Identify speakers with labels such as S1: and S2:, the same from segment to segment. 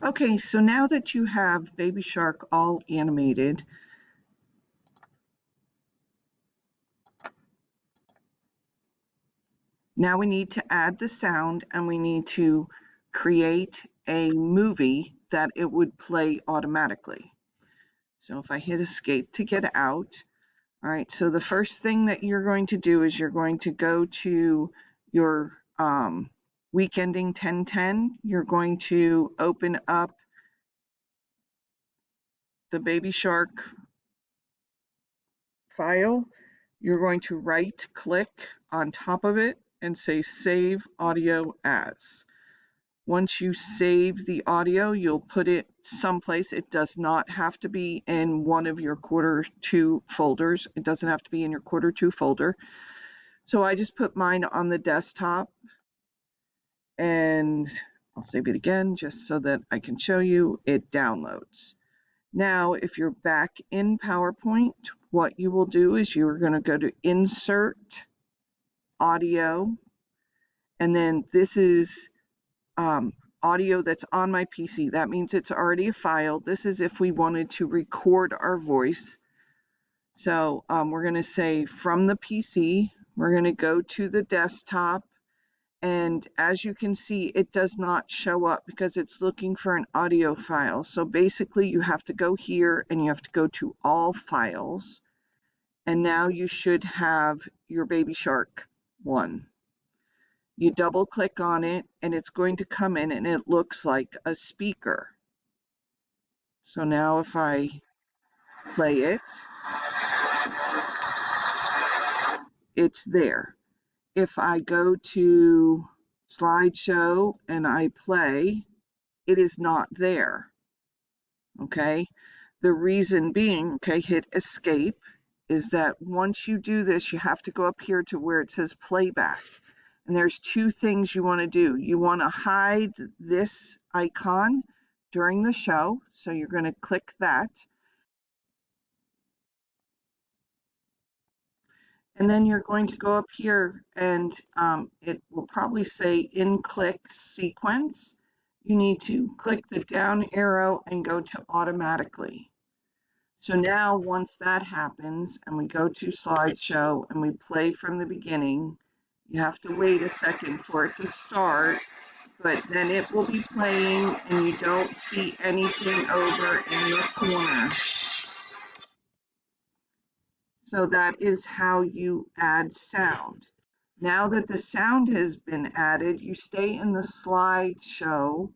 S1: Okay, so now that you have Baby Shark all animated, now we need to add the sound and we need to create a movie that it would play automatically. So if I hit escape to get out, all right, so the first thing that you're going to do is you're going to go to your week ending 1010. You're going to open up the Baby Shark file. You're going to right click on top of it and say save audio as. Once you save the audio, you'll put it someplace. It does not have to be in one of your Q2 folders. It doesn't have to be in your Q2 folder. So I just put mine on the desktop, and I'll save it again just so that I can show you. It downloads. Now, if you're back in PowerPoint, what you will do is you're going to go to Insert, Audio, and then this is audio that's on my PC. That means it's already a file. This is if we wanted to record our voice. So we're going to say from the PC, we're going to go to the desktop, and as you can see, it does not show up because it's looking for an audio file. So basically you have to go here and you have to go to all files, and now you should have your Baby Shark one. You double click on it and it's going to come in and it looks like a speaker. So now if I play it, it's there. If I go to Slideshow and I play, it is not there. Okay, the reason being, okay, hit escape, is that once you do this, you have to go up here to where it says playback. And there's two things you want to do. You want to hide this icon during the show. So you're going to click that. And then you're going to go up here and it will probably say in click sequence. You need to click the down arrow and go to automatically. So now once that happens and we go to Slideshow and we play from the beginning, you have to wait a second for it to start, but then it will be playing and you don't see anything over in the corner. So that is how you add sound. Now that the sound has been added, you stay in the Slideshow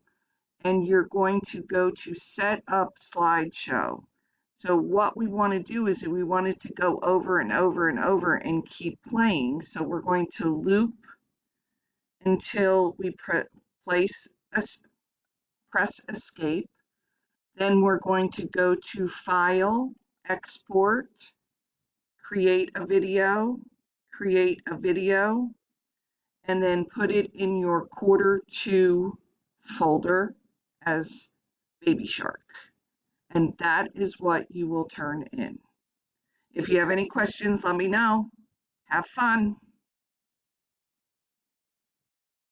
S1: and you're going to go to set up Slideshow. So what we want to do is we want it to go over and over and over and keep playing. So we're going to loop until we press escape. Then we're going to go to File, Export, create a video, and then put it in your Q2 folder as Baby Shark. And that is what you will turn in. If you have any questions, let me know. Have fun.